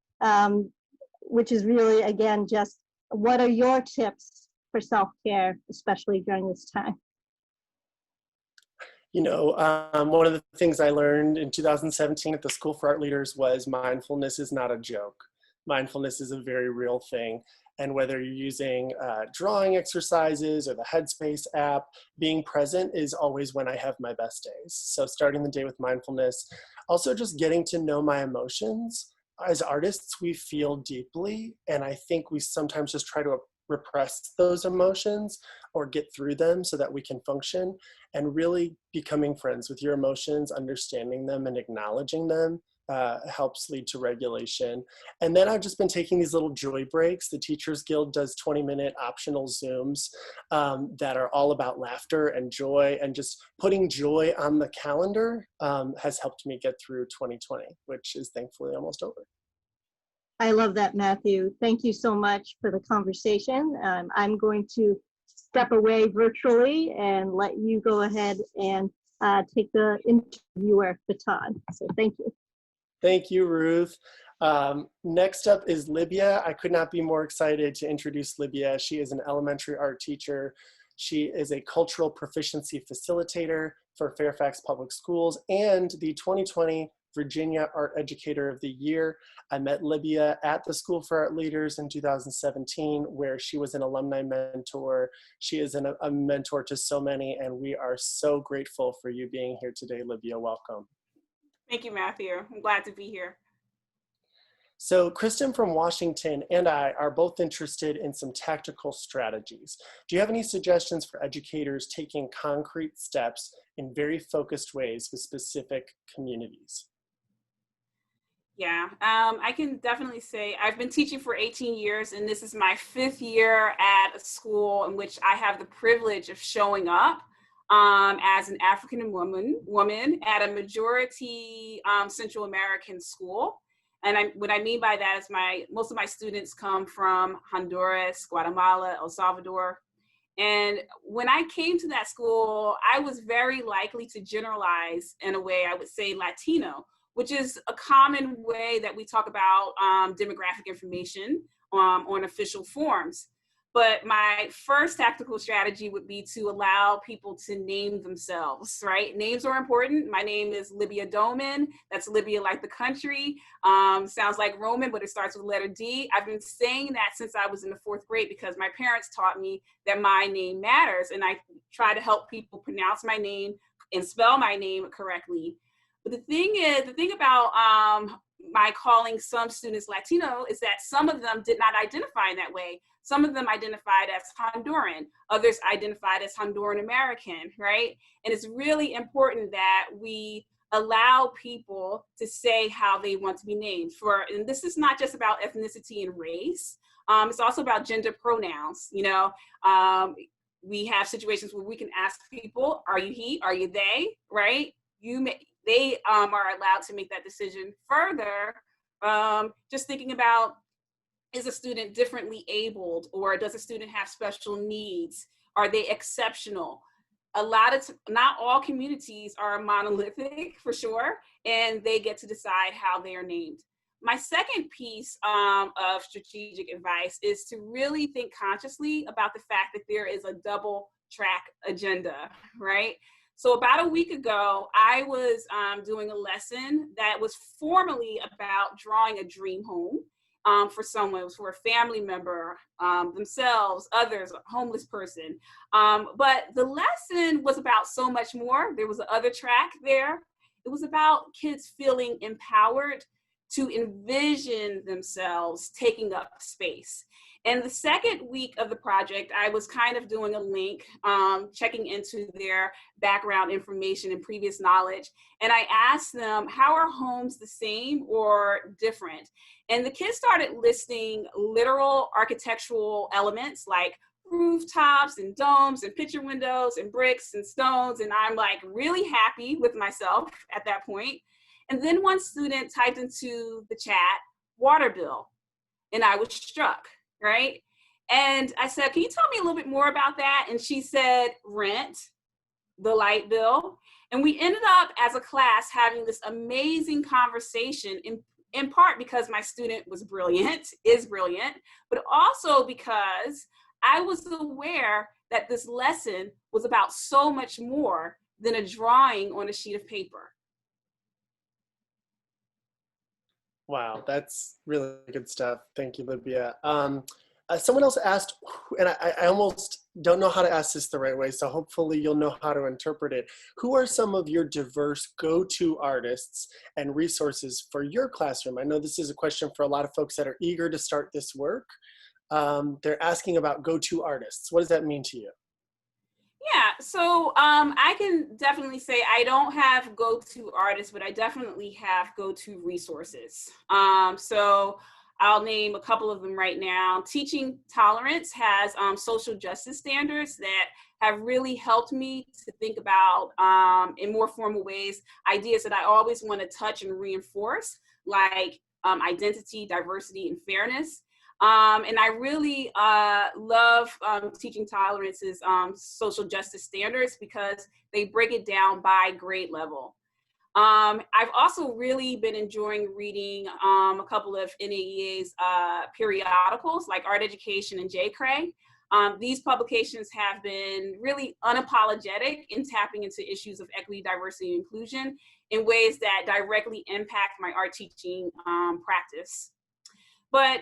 which is really, again, just what are your tips for self-care, especially during this time? You know, one of the things I learned in 2017 at the School for Art Leaders was mindfulness is not a joke. Mindfulness is a very real thing. And whether you're using drawing exercises or the Headspace app, being present is always when I have my best days. So starting the day with mindfulness, also just getting to know my emotions. As artists, we feel deeply, and I think we sometimes just try to repress those emotions or get through them so that we can function. And really becoming friends with your emotions, understanding them and acknowledging them helps lead to regulation. And then I've just been taking these little joy breaks. The Teachers Guild does 20-minute optional Zooms that are all about laughter and joy, and just putting joy on the calendar has helped me get through 2020, which is thankfully almost over. I love that, Matthew. Thank you so much for the conversation. I'm going to step away virtually and let you go ahead and take the interviewer baton. So thank you. Thank you, Ruth. Next up is Libya. I could not be more excited to introduce Libya. She is an elementary art teacher. She is a cultural proficiency facilitator for Fairfax Public Schools and the 2020 Virginia Art Educator of the Year. I met Libya at the School for Art Leaders in 2017, where she was an alumni mentor. She is a mentor to so many, and we are so grateful for you being here today, Libya. Welcome. Thank you, Matthew. I'm glad to be here. So Kristen from Washington and I are both interested in some tactical strategies. Do you have any suggestions for educators taking concrete steps in very focused ways with specific communities? Yeah, I can definitely say I've been teaching for 18 years, and this is my 5th year at a school in which I have the privilege of showing up as an African woman at a majority Central American school. And what I mean by that is most of my students come from Honduras, Guatemala, El Salvador. And when I came to that school, I was very likely to generalize in a way, I would say Latino, which is a common way that we talk about demographic information on official forms. But my first tactical strategy would be to allow people to name themselves, right? Names are important. My name is Libya Doman. That's Libya like the country. Sounds like Roman, but it starts with letter D. I've been saying that since I was in the 4th grade because my parents taught me that my name matters. And I try to help people pronounce my name and spell my name correctly. But the thing about my calling some students Latino is that some of them did not identify in that way. Some of them identified as Honduran, others identified as Honduran American, right? And it's really important that we allow people to say how they want to be named. And this is not just about ethnicity and race. It's also about gender pronouns. You know, we have situations where we can ask people, are you he, are you they, right? They are allowed to make that decision. Further, just thinking about, is a student differently abled, or does a student have special needs? Are they exceptional? Not all communities are monolithic for sure, and they get to decide how they are named. My second piece of strategic advice is to really think consciously about the fact that there is a double track agenda, right? So about a week ago, I was doing a lesson that was formally about drawing a dream home for someone. It was for a family member, themselves, others, a homeless person. But the lesson was about so much more. There was another track there. It was about kids feeling empowered to envision themselves taking up space. And the second week of the project, I was kind of doing a link, checking into their background information and previous knowledge. And I asked them, how are homes the same or different? And the kids started listing literal architectural elements like rooftops and domes and picture windows and bricks and stones. And I'm like really happy with myself at that point. And then one student typed into the chat, water bill. And I was struck, right? And I said, can you tell me a little bit more about that? And she said, rent, the light bill. And we ended up as a class having this amazing conversation in part because my student was brilliant, is brilliant, but also because I was aware that this lesson was about so much more than a drawing on a sheet of paper. Wow, that's really good stuff. Thank you, Libya. Someone else asked, and I almost don't know how to ask this the right way, so hopefully you'll know how to interpret it. Who are some of your diverse go-to artists and resources for your classroom? I know this is a question for a lot of folks that are eager to start this work. They're asking about go-to artists. What does that mean to you? Yeah, so I can definitely say I don't have go-to artists, but I definitely have go-to resources. So I'll name a couple of them right now. Teaching Tolerance has social justice standards that have really helped me to think about, in more formal ways, ideas that I always want to touch and reinforce, like identity, diversity, and fairness. And I really love Teaching Tolerance's social justice standards because they break it down by grade level. I've also really been enjoying reading a couple of NAEA's periodicals like Art Education and JCRE. These publications have been really unapologetic in tapping into issues of equity, diversity, and inclusion in ways that directly impact my art teaching practice. But,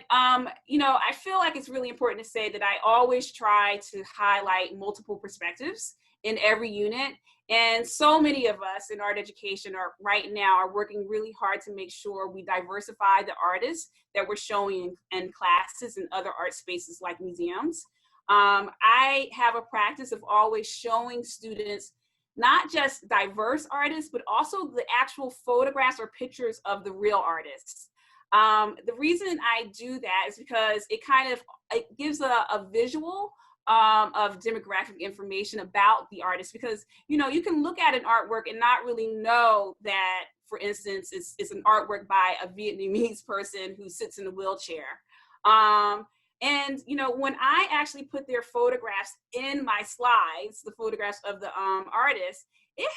you know, I feel like it's really important to say that I always try to highlight multiple perspectives in every unit. And so many of us in art education right now are working really hard to make sure we diversify the artists that we're showing in classes and other art spaces like museums. I have a practice of always showing students not just diverse artists, but also the actual photographs or pictures of the real artists. The reason I do that is because it gives a visual of demographic information about the artist, because, you know, you can look at an artwork and not really know that, for instance, it's an artwork by a Vietnamese person who sits in a wheelchair. And, you know, when I actually put their photographs in my slides, the photographs of the artist, it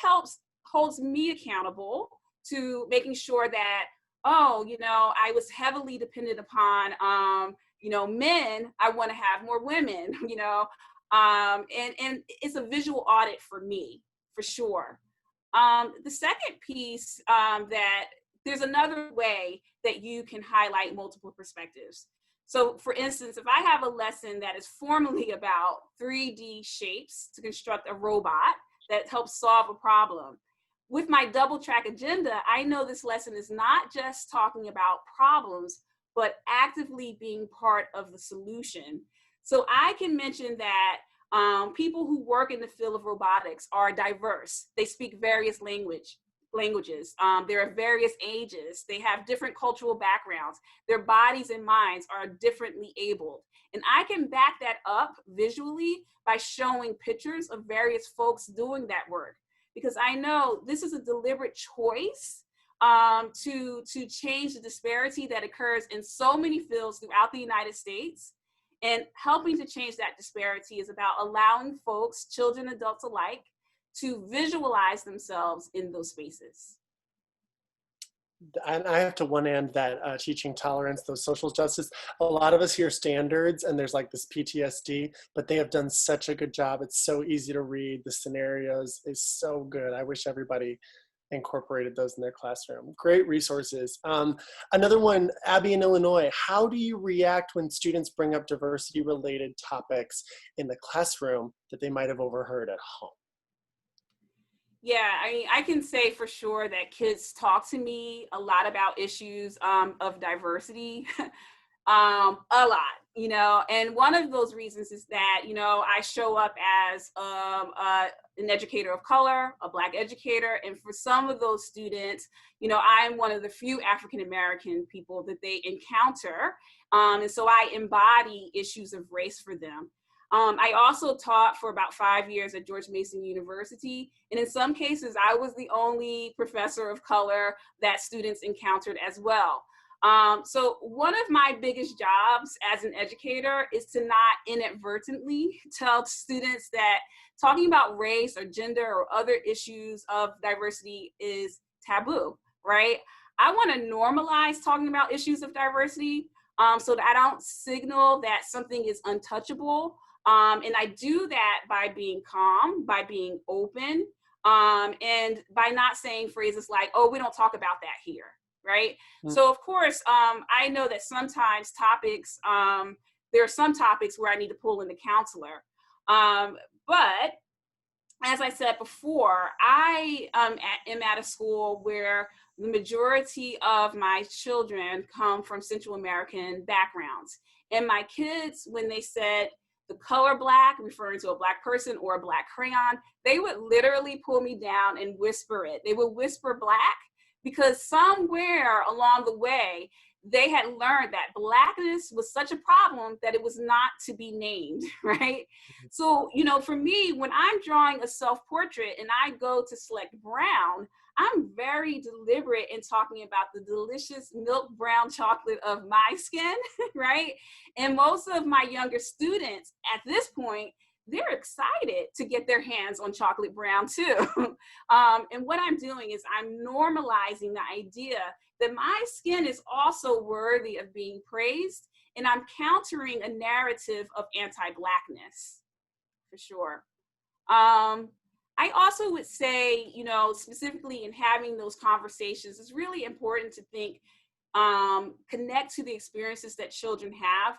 holds me accountable to making sure that, oh, you know, I was heavily dependent upon, you know, men. I want to have more women, you know, and it's a visual audit for me, for sure. The second piece, that there's another way that you can highlight multiple perspectives. So for instance, if I have a lesson that is formally about 3D shapes to construct a robot that helps solve a problem, with my double track agenda, I know this lesson is not just talking about problems, but actively being part of the solution. So I can mention that people who work in the field of robotics are diverse. They speak various languages. They're of various ages. They have different cultural backgrounds. Their bodies and minds are differently abled. And I can back that up visually by showing pictures of various folks doing that work, because I know this is a deliberate choice to change the disparity that occurs in so many fields throughout the United States. And helping to change that disparity is about allowing folks, children, adults alike, to visualize themselves in those spaces. And I have to one end that teaching tolerance, those social justice, a lot of us hear standards and there's like this PTSD, but they have done such a good job. It's so easy to read. The scenarios is so good. I wish everybody incorporated those in their classroom. Great resources. Another one, Abby in Illinois, how do you react when students bring up diversity related topics in the classroom that they might have overheard at home? Yeah, I mean, I can say for sure that kids talk to me a lot about issues of diversity, a lot, you know, and one of those reasons is that, you know, I show up as an educator of color, a Black educator, and for some of those students, you know, I'm one of the few African-American people that they encounter, and so I embody issues of race for them. I also taught for about 5 years at George Mason University. And in some cases, I was the only professor of color that students encountered as well. So one of my biggest jobs as an educator is to not inadvertently tell students that talking about race or gender or other issues of diversity is taboo, right? I want to normalize talking about issues of diversity so that I don't signal that something is untouchable. And I do that by being calm, by being open, and by not saying phrases like, oh, we don't talk about that here, right? Mm-hmm. So of course, I know that sometimes topics, there are some topics where I need to pull in the counselor. But as I said before, I am at a school where the majority of my children come from Central American backgrounds. And my kids, when they said the color black, referring to a black person or a black crayon, they would literally pull me down and whisper it. They would whisper black because somewhere along the way, they had learned that blackness was such a problem that it was not to be named, right? So, you know, for me, when I'm drawing a self-portrait and I go to select brown, I'm very deliberate in talking about the delicious milk brown chocolate of my skin, right? And most of my younger students at this point, they're excited to get their hands on chocolate brown too. And what I'm doing is I'm normalizing the idea that my skin is also worthy of being praised, and I'm countering a narrative of anti-Blackness, for sure. I also would say, you know, specifically in having those conversations, it's really important to think, connect to the experiences that children have.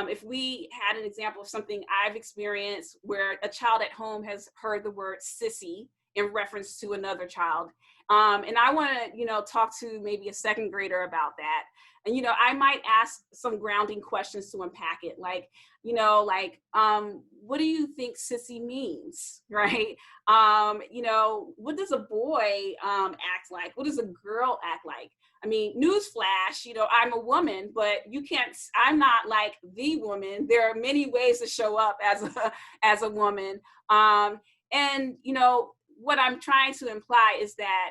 If we had an example of something I've experienced where a child at home has heard the word sissy in reference to another child, and I want to, you know, talk to maybe a second grader about that. And, you know, I might ask some grounding questions to unpack it. Like, you know, like, what do you think sissy means, right? You know, what does a boy act like? What does a girl act like? I mean, newsflash, you know, I'm a woman, but you can't, I'm not like the woman. There are many ways to show up as a woman. And, you know, what I'm trying to imply is that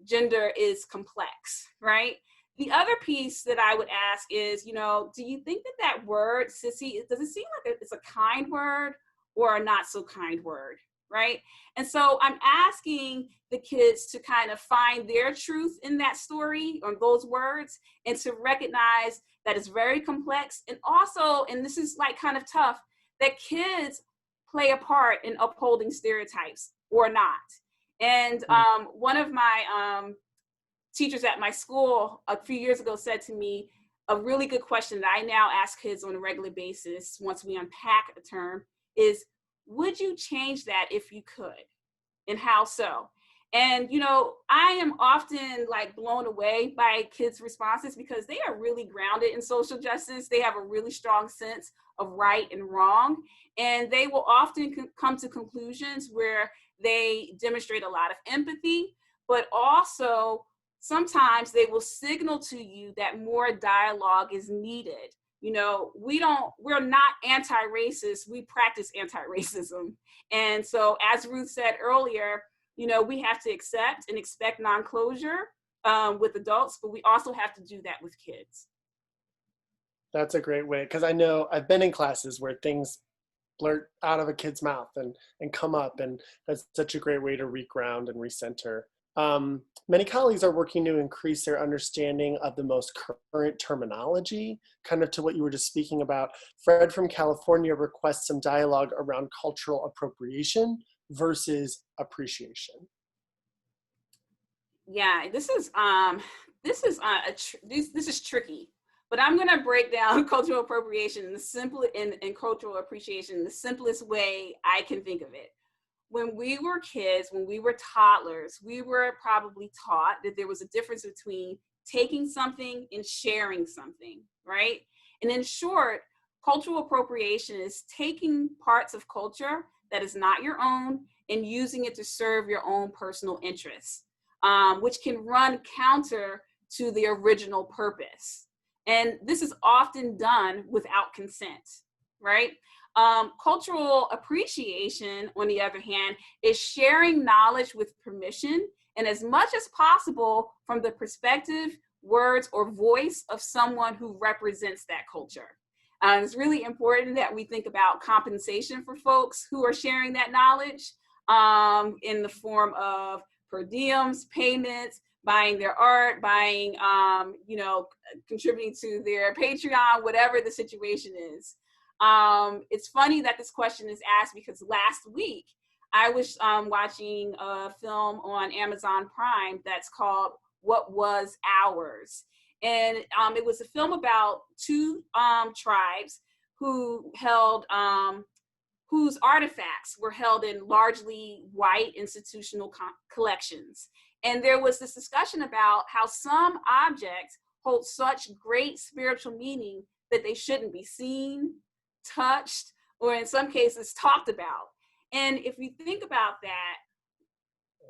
gender is complex, right? The other piece that I would ask is, you know, do you think that that word, sissy, does it seem like it's a kind word or a not so kind word, right? And so I'm asking the kids to kind of find their truth in that story or those words and to recognize that it's very complex. And also, and this is like kind of tough, that kids play a part in upholding stereotypes or not. And one of my teachers at my school a few years ago said to me a really good question that I now ask kids on a regular basis once we unpack a term is, would you change that if you could? And how so? And, you know, I am often like blown away by kids' responses because they are really grounded in social justice. They have a really strong sense of right and wrong. And they will often come to conclusions where they demonstrate a lot of empathy, but also sometimes they will signal to you that more dialogue is needed. You know, we're not anti-racist, we practice anti-racism. And so as Ruth said earlier, you know, we have to accept and expect non-closure with adults, but we also have to do that with kids. That's a great way, because I know I've been in classes where things blurt out of a kid's mouth and come up, and that's such a great way to reground and recenter. Many colleagues are working to increase their understanding of the most current terminology, kind of to what you were just speaking about. Fred from California requests some dialogue around cultural appropriation versus appreciation. Yeah, this is tricky, but I'm going to break down cultural appropriation in the and cultural appreciation in the simplest way I can think of it. When we were kids, when we were toddlers, we were probably taught that there was a difference between taking something and sharing something, right? And in short, cultural appropriation is taking parts of culture that is not your own and using it to serve your own personal interests, which can run counter to the original purpose. And this is often done without consent, right? Cultural appreciation, on the other hand, is sharing knowledge with permission and as much as possible from the perspective, words, or voice of someone who represents that culture. It's really important that we think about compensation for folks who are sharing that knowledge in the form of per diems, payments, buying their art, buying, contributing to their Patreon, whatever the situation is. It's funny that this question is asked because last week I was watching a film on Amazon Prime that's called What Was Ours? And it was a film about two tribes who held, whose artifacts were held in largely white institutional collections. And there was this discussion about how some objects hold such great spiritual meaning that they shouldn't be seen, touched, or in some cases talked about. And if you think about that,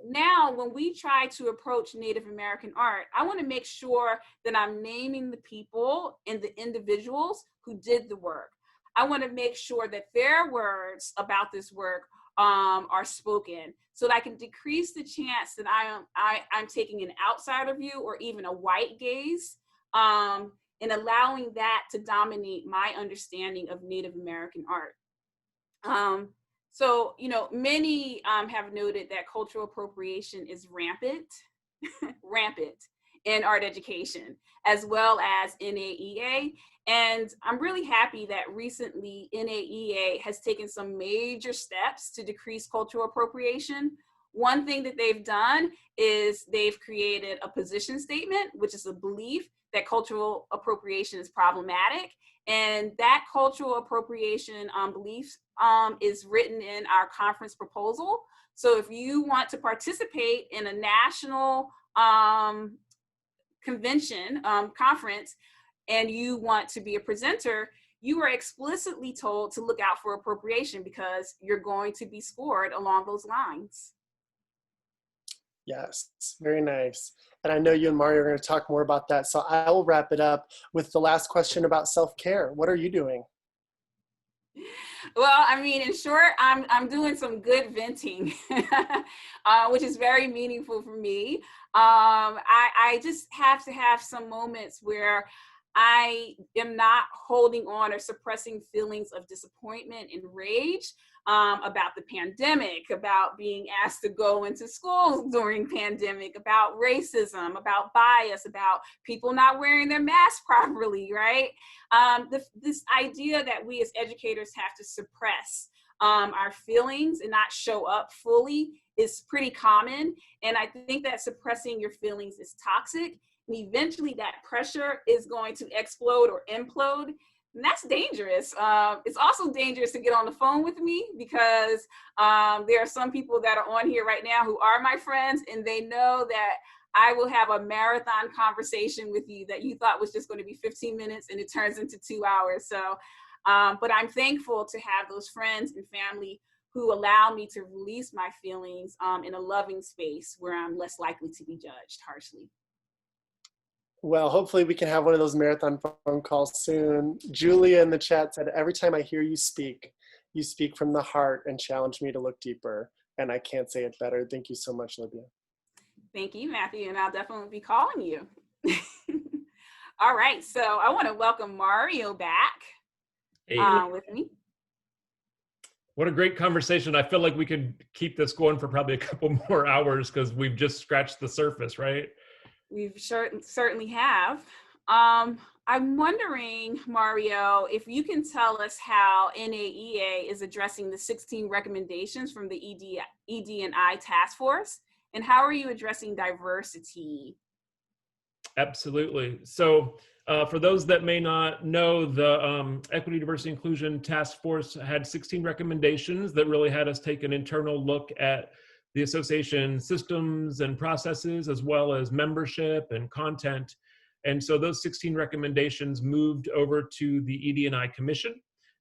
now when we try to approach Native American art, I want to make sure that I'm naming the people and the individuals who did the work. I want to make sure that their words about this work are spoken, so that I can decrease the chance that I'm taking an outsider view or even a white gaze, and allowing that to dominate my understanding of Native American art. So, many have noted that cultural appropriation is rampant in art education, as well as NAEA. And I'm really happy that recently NAEA has taken some major steps to decrease cultural appropriation. One thing that they've done is they've created a position statement, which is a belief that cultural appropriation is problematic. And that cultural appropriation belief is written in our conference proposal. So if you want to participate in a national conference, and you want to be a presenter, you are explicitly told to look out for appropriation because you're going to be scored along those lines. Yes, very nice. And I know you and Mario are going to talk more about that. So I will wrap it up with the last question about self-care. What are you doing? Well, I mean, in short, I'm doing some good venting, which is very meaningful for me. I just have to have some moments where I am not holding on or suppressing feelings of disappointment and rage about the pandemic, about being asked to go into schools during pandemic, about racism, about bias, about people not wearing their masks properly, right? This idea that we as educators have to suppress our feelings and not show up fully is pretty common. And I think that suppressing your feelings is toxic. And eventually that pressure is going to explode or implode. And that's dangerous. It's also dangerous to get on the phone with me because there are some people that are on here right now who are my friends, and they know that I will have a marathon conversation with you that you thought was just going to be 15 minutes and it turns into 2 hours. So, but I'm thankful to have those friends and family who allow me to release my feelings in a loving space where I'm less likely to be judged harshly. Well, hopefully we can have one of those marathon phone calls soon. Julia in the chat said, every time I hear you speak from the heart and challenge me to look deeper. And I can't say it better. Thank you so much, Libya. Thank you, Matthew. And I'll definitely be calling you. All right. So I want to welcome Mario back with me. What a great conversation. I feel like we could keep this going for probably a couple more hours because we've just scratched the surface, right? We've certainly have. I'm wondering, Mario, if you can tell us how NAEA is addressing the 16 recommendations from the ED&I task force, and how are you addressing diversity? Absolutely. So for those that may not know, the Equity, Diversity, Inclusion Task Force had 16 recommendations that really had us take an internal look at the association systems and processes, as well as membership and content. And so those 16 recommendations moved over to the ED&I Commission.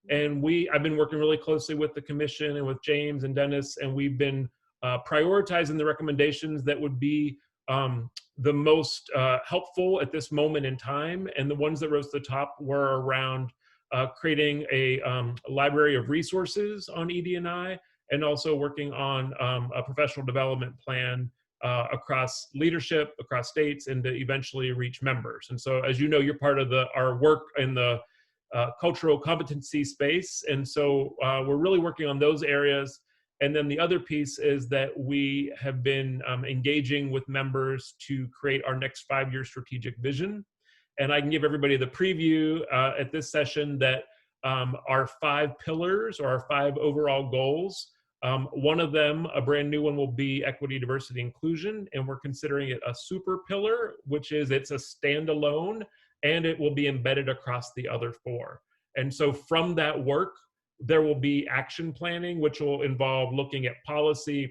And I've been working really closely with the Commission and with James and Dennis, and we've been prioritizing the recommendations that would be the most helpful at this moment in time. And the ones that rose to the top were around creating a library of resources on ED&I, and also working on a professional development plan across leadership, across states, and to eventually reach members. And so, as you know, you're part of our work in the cultural competency space. And so we're really working on those areas. And then the other piece is that we have been engaging with members to create our next 5-year strategic vision. And I can give everybody the preview at this session that our 5 pillars, or our 5 overall goals, one of them, a brand new one, will be equity, diversity, inclusion. And we're considering it a super pillar, which is it's a standalone, and it will be embedded across the other 4. And so from that work, there will be action planning, which will involve looking at policy,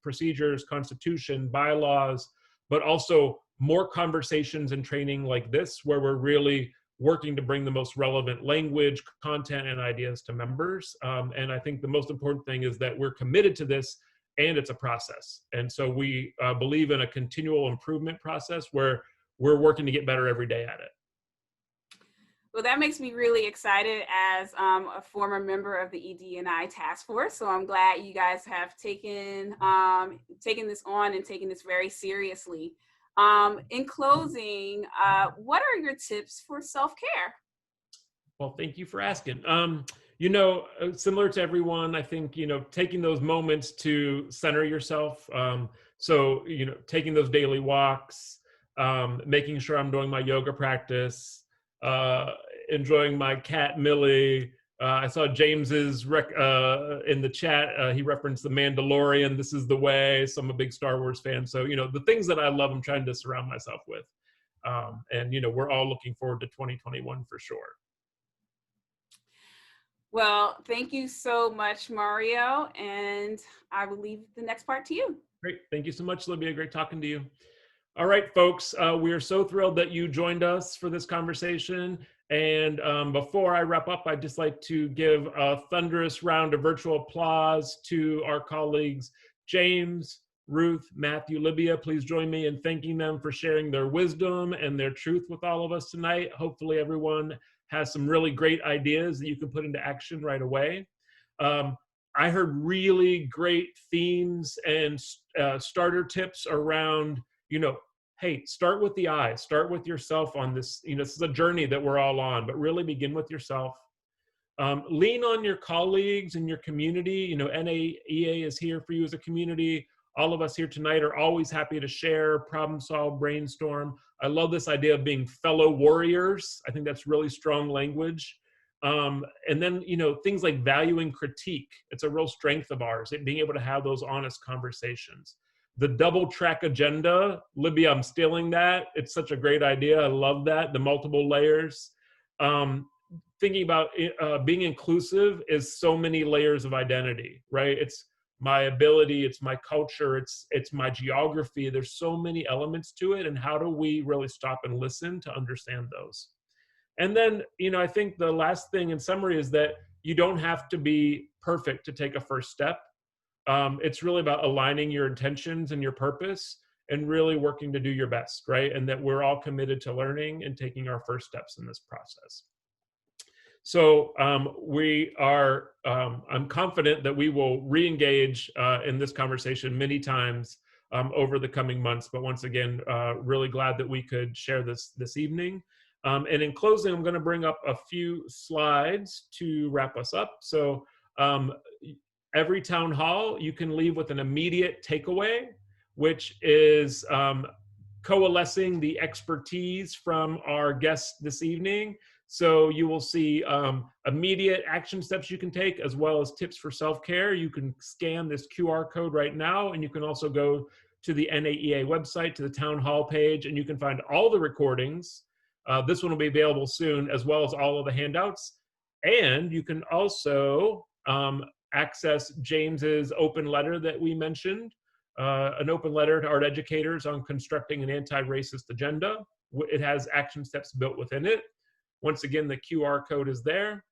procedures, constitution, bylaws, but also more conversations and training like this, where we're really working to bring the most relevant language, content, and ideas to members. And I think the most important thing is that we're committed to this, and it's a process. And so we believe in a continual improvement process where we're working to get better every day at it. Well, that makes me really excited as a former member of the ED&I task force. So I'm glad you guys have taken this on and taken this very seriously. In closing, what are your tips for self-care? Well, thank you for asking. You know, similar to everyone, I think, you know, taking those moments to center yourself. So, you know, taking those daily walks, making sure I'm doing my yoga practice, enjoying my cat Millie. I saw James's in the chat. He referenced The Mandalorian. This is the way. So I'm a big Star Wars fan. So, you know, the things that I love, I'm trying to surround myself with. And, you know, we're all looking forward to 2021 for sure. Well, thank you so much, Mario. And I will leave the next part to you. Great. Thank you so much, Libya. Great talking to you. All right, folks, we are so thrilled that you joined us for this conversation. And before I wrap up, I'd just like to give a thunderous round of virtual applause to our colleagues, James, Ruth, Matthew, Libya. Please join me in thanking them for sharing their wisdom and their truth with all of us tonight. Hopefully everyone has some really great ideas that you can put into action right away. I heard really great themes and starter tips around, you know, hey, start with the I, start with yourself on this. You know, this is a journey that we're all on, but really begin with yourself. Lean on your colleagues and your community. You know, NAEA is here for you as a community. All of us here tonight are always happy to share, problem solve, brainstorm. I love this idea of being fellow warriors. I think that's really strong language. And then, you know, things like valuing critique. It's a real strength of ours, being able to have those honest conversations. The double track agenda, Libya, I'm stealing that. It's such a great idea. I love that. The multiple layers. Thinking about being inclusive is so many layers of identity, right? It's my ability, it's my culture, it's my geography. There's so many elements to it. And how do we really stop and listen to understand those? And then, you know, I think the last thing in summary is that you don't have to be perfect to take a first step. It's really about aligning your intentions and your purpose and really working to do your best, right? And that we're all committed to learning and taking our first steps in this process. So I'm confident that we will re-engage in this conversation many times over the coming months. But once again, really glad that we could share this evening. And in closing, I'm going to bring up a few slides to wrap us up. So every town hall, you can leave with an immediate takeaway, which is coalescing the expertise from our guests this evening. So you will see immediate action steps you can take, as well as tips for self-care. You can scan this QR code right now, and you can also go to the NAEA website, to the town hall page, and you can find all the recordings. This one will be available soon, as well as all of the handouts. And you can also access James's open letter that we mentioned, an open letter to art educators on constructing an anti-racist agenda. It has action steps built within it. Once again, the QR code is there.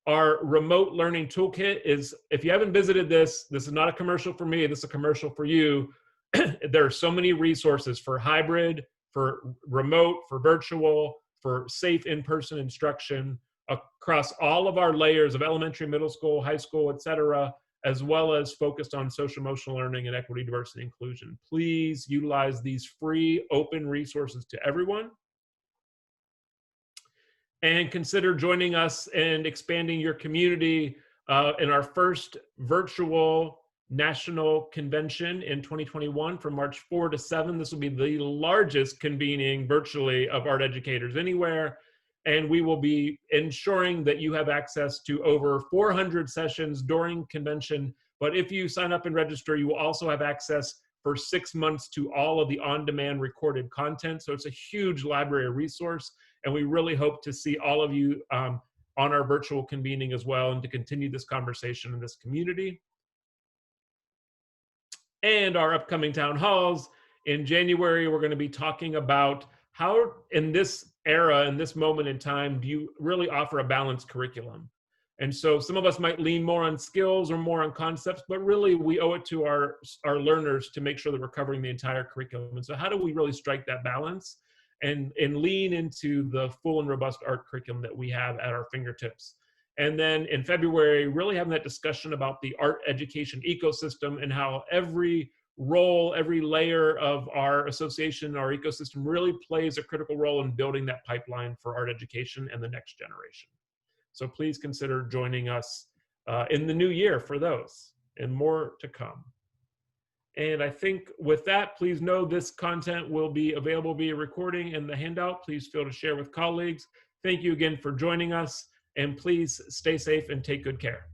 Our remote learning toolkit is, if you haven't visited this is not a commercial for me, this is a commercial for you. There are so many resources for hybrid, for remote, for virtual, for safe in-person instruction. across all of our layers of elementary, middle school, high school, et cetera, as well as focused on social emotional learning and equity, diversity, inclusion. Please utilize these free open resources to everyone. And consider joining us and expanding your community in our first virtual national convention in 2021 from March 4 to 7. This will be the largest convening virtually of art educators anywhere. And we will be ensuring that you have access to over 400 sessions during convention. But if you sign up and register, you will also have access for 6 months to all of the on-demand recorded content. So it's a huge library resource. And we really hope to see all of you on our virtual convening as well, and to continue this conversation in this community. And our upcoming town halls. In January, we're going to be talking about how in this era, in this moment in time, do you really offer a balanced curriculum? And so some of us might lean more on skills or more on concepts, but really we owe it to our learners to make sure that we're covering the entire curriculum. And so how do we really strike that balance and lean into the full and robust art curriculum that we have at our fingertips? And then in February, really having that discussion about the art education ecosystem and how every role, every layer of our association, our ecosystem really plays a critical role in building that pipeline for art education and the next generation. So please consider joining us in the new year for those, and more to come. And I think with that, please know this content will be available via recording and the handout. Please feel to share with colleagues. Thank you again for joining us, and please stay safe and take good care.